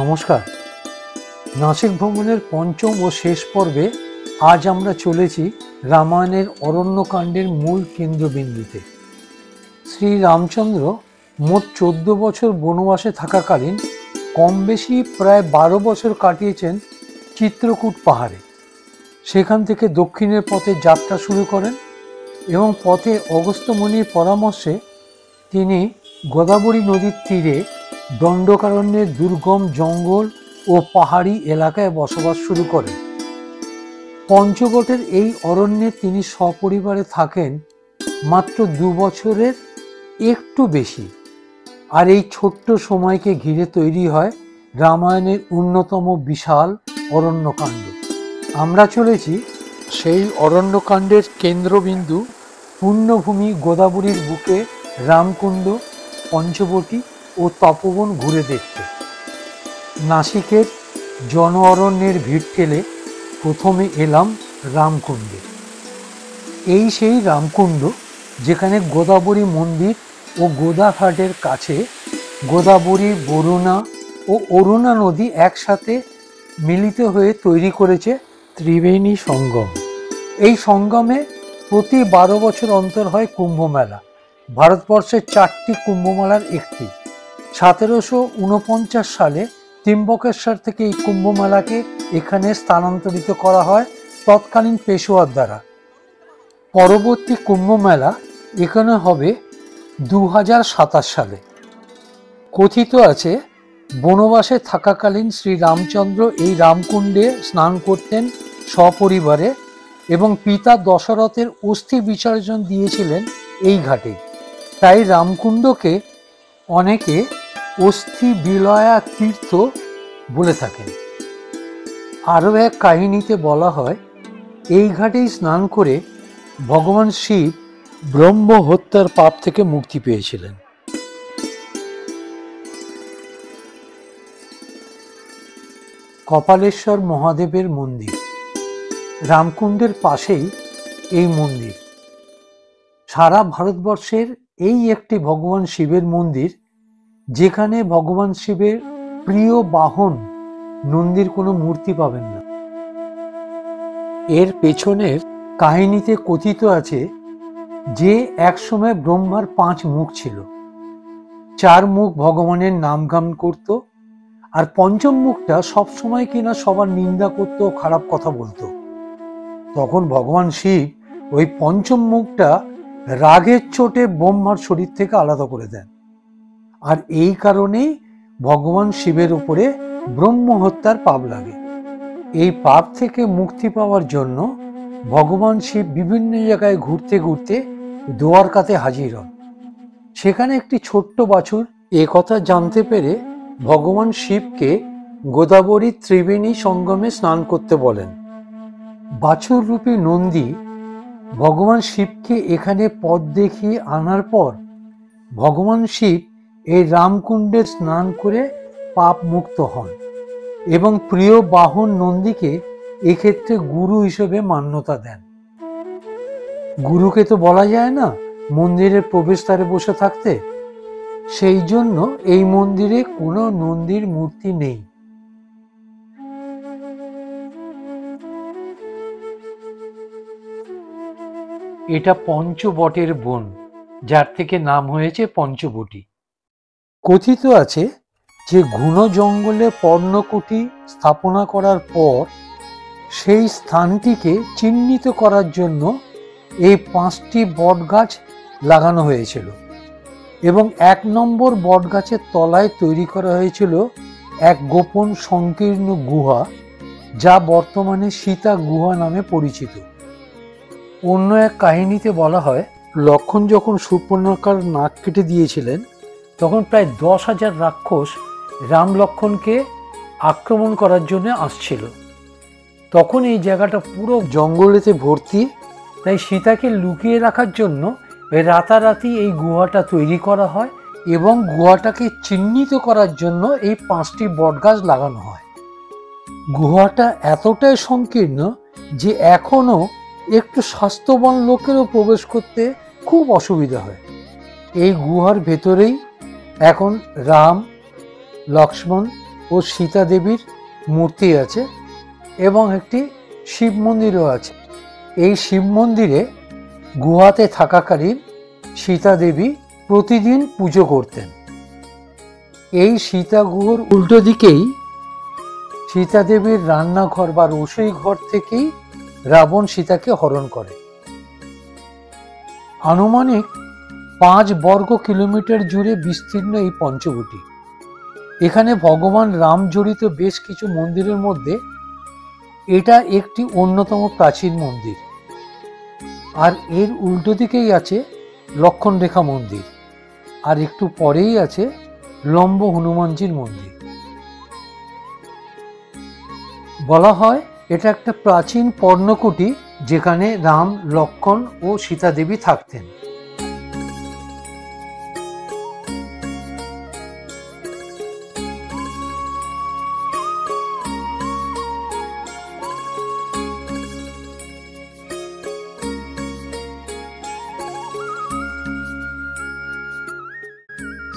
নমস্কার। নাসিক ভ্রমণের পঞ্চম ও শেষ পর্বে আজ আমরা চলেছি রামায়ণের অরণ্যকাণ্ডের মূল কেন্দ্রবিন্দুতে। শ্রী রামচন্দ্র মোট 14 বছর বনবাসে থাকাকালীন কম বেশি প্রায় 12 বছর কাটিয়েছেন চিত্রকূট পাহাড়ে। সেখান থেকে দক্ষিণের পথে যাত্রা শুরু করেন এবং পথে অগস্ত্য মুনির পরামর্শে তিনি গোদাবরী নদীর তীরে দণ্ডকারণ্যের দুর্গম জঙ্গল ও পাহাড়ি এলাকায় বসবাস শুরু করেন। পঞ্চবটের এই অরণ্যে তিনি সপরিবারে থাকেন মাত্র 2 বছরের একটু বেশি। আর এই ছোট্ট সময়কে ঘিরে তৈরি হয় রামায়ণের অন্যতম বিশাল অরণ্যকাণ্ড। আমরা চলেছি সেই অরণ্যকাণ্ডের কেন্দ্রবিন্দু পুণ্যভূমি গোদাবরীর বুকে রামকুণ্ড, পঞ্চবটী ও তপোবন ঘুরে দেখতে। নাসিকের জন অরণ্যের ভিড় ঠেলে প্রথমে এলাম রামকুণ্ডে। এই সেই রামকুণ্ড যেখানে গোদাবরী মন্দির ও গোদাঘাটের কাছে গোদাবরী, বরুণা ও অরুণা নদী একসাথে মিলিত হয়ে তৈরি করেছে ত্রিবেণী সঙ্গম। এই সঙ্গমে প্রতি 12 বছর অন্তর হয় কুম্ভ মেলা। ভারতবর্ষের 4টি কুম্ভমেলার একটি। 1749 সালে ত্রিম্বকেশ্বর থেকে এই কুম্ভ মেলাকে এখানে স্থানান্তরিত করা হয় তৎকালীন পেশোয়ার দ্বারা। পরবর্তী কুম্ভ মেলা এখানে হবে 2027 সালে। কথিত আছে বনবাসে থাকাকালীন শ্রী রামচন্দ্র এই রামকুণ্ডে স্নান করতেন সপরিবারে এবং পিতা দশরথের অস্থি বিসর্জন দিয়েছিলেন এই ঘাটে। তাই রামকুণ্ডকে অনেকে অস্থি বিলয়া তীর্থ বলে থাকেন। আরও এক কাহিনীতে বলা হয় এই ঘাটেই স্নান করে ভগবান শিব ব্রহ্ম হত্যার পাপ থেকে মুক্তি পেয়েছিলেন। কপালেশ্বর মহাদেবের মন্দির। রামকুণ্ডের পাশেই এই মন্দির। সারা ভারতবর্ষের এই একটি ভগবান শিবের মন্দির যেখানে ভগবান শিবের প্রিয় বাহন নন্দীর কোনো মূর্তি পাবেন না। এর পেছনের কাহিনীতে কথিত আছে যে একসময় ব্রহ্মার 5 মুখ ছিল। 4 মুখ ভগবানের নামগান করত, আর পঞ্চম মুখটা সবসময় কিনা সবার নিন্দা করত, খারাপ কথা বলতো। তখন ভগবান শিব ওই পঞ্চম মুখটা রাগের চোটে ব্রহ্মার শরীর থেকে আলাদা করে দেন। আর এই কারণেই ভগবান শিবের উপরে ব্রহ্ম হত্যার পাপ লাগে। এই পাপ থেকে মুক্তি পাওয়ার জন্য ভগবান শিব বিভিন্ন জায়গায় ঘুরতে ঘুরতে দ্বারকাতে হাজির হন। সেখানে একটি ছোট্ট বাছুর এ কথা জানতে পেরে ভগবান শিবকে গোদাবরী ত্রিবেণী সঙ্গমে স্নান করতে বলেন। বাছুর রূপী নন্দী ভগবান শিবকে এখানে পথ দেখিয়ে আনার পর ভগবান শিব এই রামকুণ্ডে স্নান করে পাপ মুক্ত হন এবং প্রিয় বাহন নন্দীকে এক্ষেত্রে গুরু হিসেবে মান্যতা দেন। গুরুকে তো বলা যায় না মন্দিরের প্রবেশদ্বারে বসে থাকতে, সেই জন্য এই মন্দিরে কোনো নন্দীর মূর্তি নেই। এটা পঞ্চবটের বন, যার থেকে নাম হয়েছে পঞ্চবটী। কথিত আছে যে ঘন জঙ্গলে পর্ণকুটি স্থাপনা করার পর সেই স্থানটিকে চিহ্নিত করার জন্য এই 5টি বটগাছ লাগানো হয়েছিল এবং 1 নম্বর বটগাছের তলায় তৈরি করা হয়েছিল এক গোপন সংকীর্ণ গুহা, যা বর্তমানে সীতা গুহা নামে পরিচিত। অন্য এক কাহিনীতে বলা হয় লক্ষ্মণ যখন সুপর্ণকার নাক কেটে দিয়েছিলেন তখন প্রায় 10,000 রাক্ষস রাম লক্ষ্মণকে আক্রমণ করার জন্য আসছিল। তখন এই জায়গাটা পুরো জঙ্গলেতে ভর্তি, তাই সীতাকে লুকিয়ে রাখার জন্য রাতারাতি এই গুহাটা তৈরি করা হয় এবং গুহাটাকে চিহ্নিত করার জন্য এই 5টি বটগাছ লাগানো হয়। গুহাটা এতটাই সংকীর্ণ যে এখনো একটু স্বাস্থ্যবান লোকেরও প্রবেশ করতে খুব অসুবিধা হয়। এই গুহার ভেতরেই এখন রাম, লক্ষ্মণ ও সীতা দেবীর মূর্তি আছে এবং একটি শিব মন্দিরও আছে। এই শিব মন্দিরে গুহাতে থাকাকালীন সীতা দেবী প্রতিদিন পুজো করতেন। এই সীতা গুহার উল্টো দিকেই সীতা দেবীর রান্নাঘর বা রসোই ঘর থেকেই রাবণ সীতাকে হরণ করে। আনুমানিক 5 বর্গ কিলোমিটার জুড়ে বিস্তীর্ণ এই পঞ্চবটি। এখানে ভগবান রাম জড়িত বেশ কিছু মন্দিরের মধ্যে এটা একটি অন্যতম প্রাচীন মন্দির। আর এর উল্টো দিকেই আছে লক্ষণ রেখা মন্দির, আর একটু পরেই আছে লম্ব হনুমানজির মন্দির। বলা হয় এটা একটা প্রাচীন পর্ণকুটি, যেখানে রাম, লক্ষণ ও সীতা দেবী থাকতেন।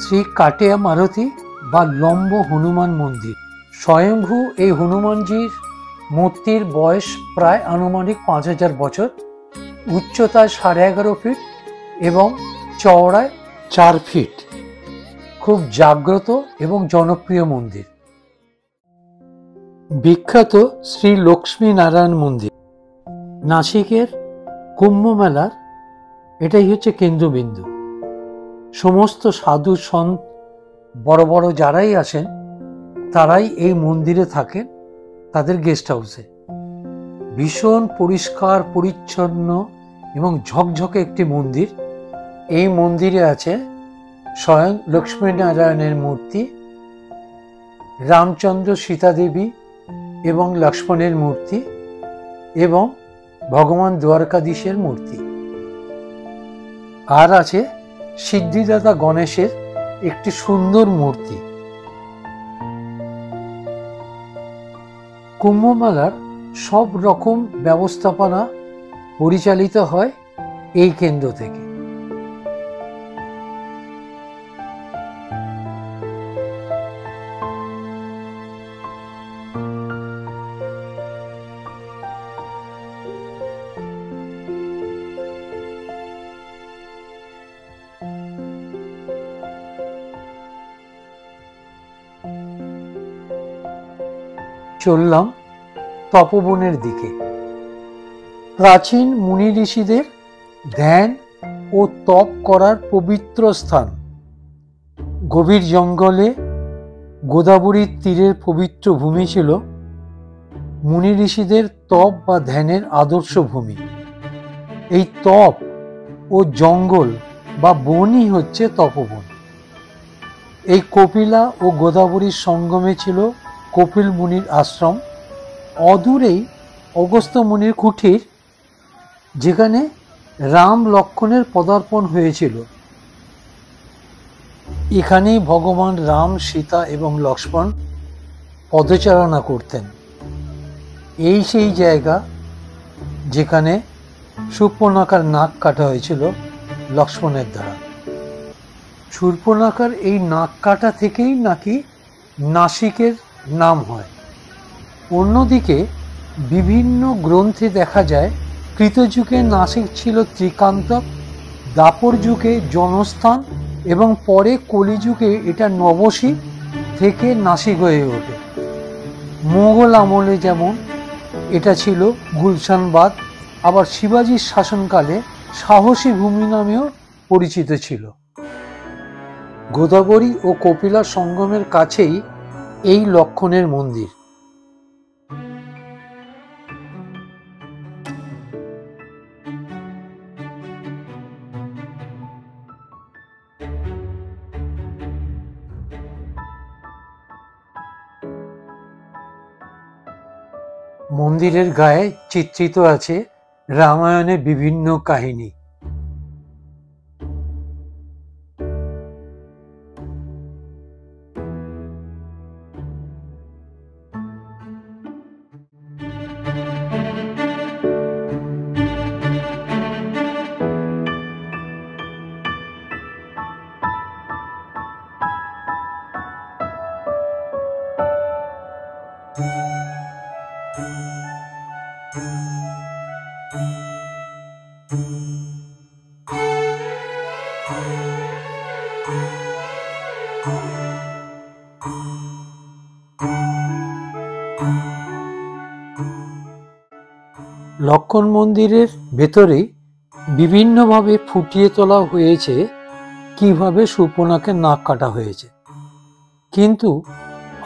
শ্রী কাটেয়া মারুতি বা লম্ব হনুমান মন্দির। স্বয়ংভূ এই হনুমানজির মূর্তির বয়স প্রায় আনুমানিক 5000 বছর, উচ্চতায় 11.5 ফিট এবং চওড়ায় 4 ফিট। খুব জাগ্রত এবং জনপ্রিয় মন্দির। বিখ্যাত শ্রী লক্ষ্মী নারায়ণ মন্দির। নাসিকের কুম্ভ মেলার এটাই হচ্ছে কেন্দ্রবিন্দু। সমস্ত সাধু সন্ত বড় বড় যারাই আসেন তারাই এই মন্দিরে থাকেন, তাদের গেস্ট হাউসে। ভীষণ পরিষ্কার পরিচ্ছন্ন এবং ঝকঝকে একটি মন্দির। এই মন্দিরে আছে স্বয়ং লক্ষ্মী নারায়ণের মূর্তি, রামচন্দ্র, সীতা দেবী এবং লক্ষ্মণের মূর্তি এবং ভগবান দ্বারকাধীশের মূর্তি। আর আছে সিদ্ধিদাতা গণেশের একটি সুন্দর মূর্তি। কুম্ভমেলার সব রকম ব্যবস্থাপনা পরিচালিত হয় এই কেন্দ্র থেকে। চললাম তপবনের দিকে। প্রাচীন মুনি ঋষিদের ধ্যান ও তপ করার পবিত্র স্থান। গভীর জঙ্গলে গোদাবরীর তীরের পবিত্র ভূমি ছিল মুনি ঋষিদের তপ বা ধ্যানের আদর্শ ভূমি। এই তপ ও জঙ্গল বা বনই হচ্ছে তপবন। এই কপিলা ও গোদাবরীর সঙ্গমে ছিল কপিল মুনির আশ্রম। অদূরেই অগস্ত্য মুনির কুঠির, যেখানে রাম লক্ষণের পদার্পণ হয়েছিল। এখানেই ভগবান রাম, সীতা এবং লক্ষ্মণ পদচারণা করতেন। এই সেই জায়গা যেখানে শূর্পণখার নাক কাটা হয়েছিল লক্ষ্মণের দ্বারা। শূর্পণখার এই নাক কাটা থেকেই নাকি নাসিকের নাম হয়। অন্যদিকে বিভিন্ন গ্রন্থে দেখা যায় কৃতযুগে নাসিক ছিল ত্রিকান্তক, দাপর যুগে জনস্থান এবং পরে কলিযুগে এটা নবশী থেকে নাসিক হয়ে ওঠে। মোগল আমলে যেমন এটা ছিল গুলশানবাদ, আবার শিবাজির শাসনকালে সাহসী ভূমি নামেও পরিচিত ছিল। গোদাবরী ও কপিলা সঙ্গমের কাছেই এই লক্ষণের মন্দির। মন্দিরের গায়ে চিত্রিত আছে রামায়ণের বিভিন্ন কাহিনী। লক্ষণ মন্দিরের ভেতরেই বিভিন্নভাবে ফুটিয়ে তোলা হয়েছে কিভাবে শূর্পণখার নাক কাটা হয়েছে, কিন্তু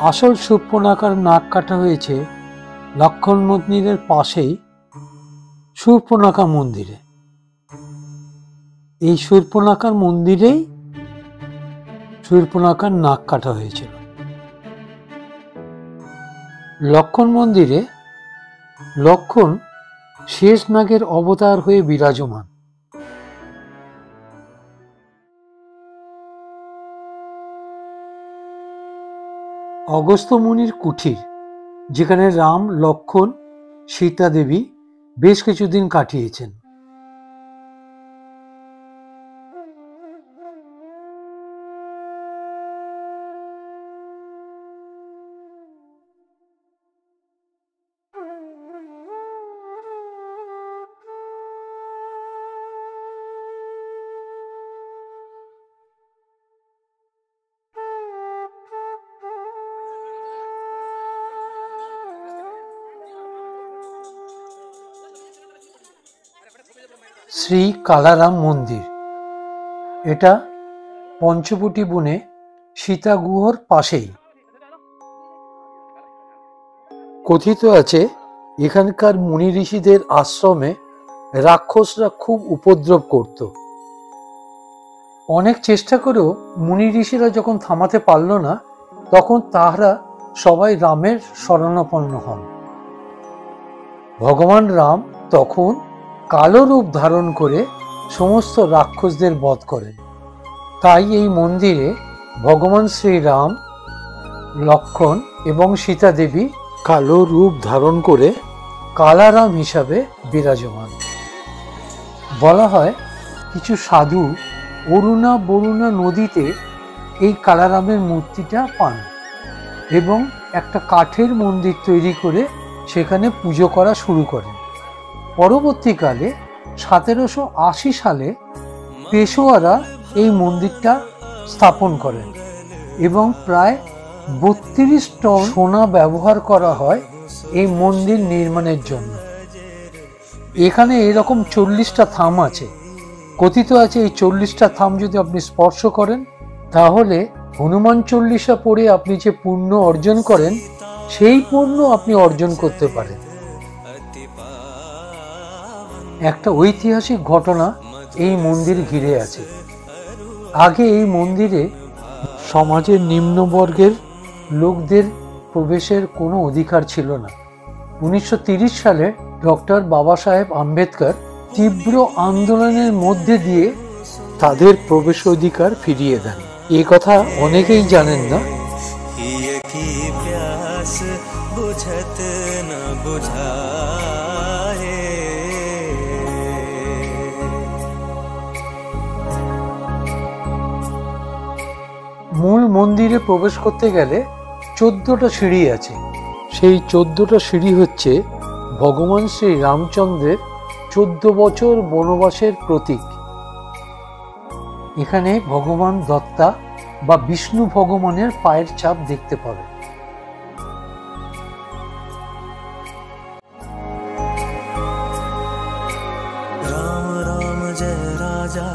আসল শূর্পণখার নাক কাটা হয়েছে লক্ষণ মন্দিরের পাশেই শূর্পণখা মন্দিরে। এই শূর্পণখার মন্দিরেই শূর্পণখার নাক কাটা হয়েছিল। লক্ষণ মন্দিরে লক্ষণ শেষ নাগের অবতার হয়ে বিরাজমান। অগস্ত্য মুনির কুঠির, যেখানে রাম, লক্ষণ, সীতা দেবী বেশ কিছুদিন কাটিয়েছেন। শ্রী কালারাম মন্দির, এটা পঞ্চবটি বনে সীতা গুহর পাশেই। কথিত আছে এখানকার মুনি ঋষিদের আশ্রমে রাক্ষসরা খুব উপদ্রব করত। অনেক চেষ্টা করেও মুনি ঋষিরা যখন থামাতে পারল না, তখন তাহারা সবাই রামের শরণাপন্ন হন। ভগবান রাম তখন কালো রূপ ধারণ করে সমস্ত রাক্ষসদের বধ করেন। তাই এই মন্দিরে ভগবান শ্রীরাম, লক্ষণ এবং সীতা দেবী কালো রূপ ধারণ করে কালারাম হিসাবে বিরাজমান। বলা হয় কিছু সাধু অরুণা বরুণা নদীতে এই কালারামের মূর্তিটা পান এবং একটা কাঠের মন্দির তৈরি করে সেখানে পুজো করা শুরু করেন। পরবর্তীকালে 1780 সালে পেশোয়ারা এই মন্দিরটা স্থাপন করেন এবং প্রায় 32 টন সোনা ব্যবহার করা হয় এই মন্দির নির্মাণের জন্য। এখানে এরকম 40টা থাম আছে। কথিত আছে এই 40টা থাম যদি আপনি স্পর্শ করেন, তাহলে হনুমান চল্লিশা পড়ে আপনি যে পুণ্য অর্জন করেন, সেই পুণ্য আপনি অর্জন করতে পারেন। একটা ঐতিহাসিক ঘটনা এই মন্দির ঘিরে আছে। আগে এই মন্দিরে সমাজের নিম্নবর্গের লোকদের প্রবেশের কোনো অধিকার ছিল না। 1930 সালে ডক্টর বাবা সাহেব আম্বেদকর তীব্র আন্দোলনের মধ্যে দিয়ে তাদের প্রবেশ অধিকার ফিরিয়ে দেন। এ কথা অনেকেই জানেন না। মূল মন্দিরে প্রবেশ করতে গেলে 14টা সিঁড়ি আছে। সেই 14টা সিঁড়ি হচ্ছে ভগবান শ্রী রামচন্দ্রের 14 বছর বনবাসের প্রতীক। এখানে ভগবান দত্তা বা বিষ্ণু ভগবানের পায়ের ছাপ দেখতে পাবেন। राम राम जय राजा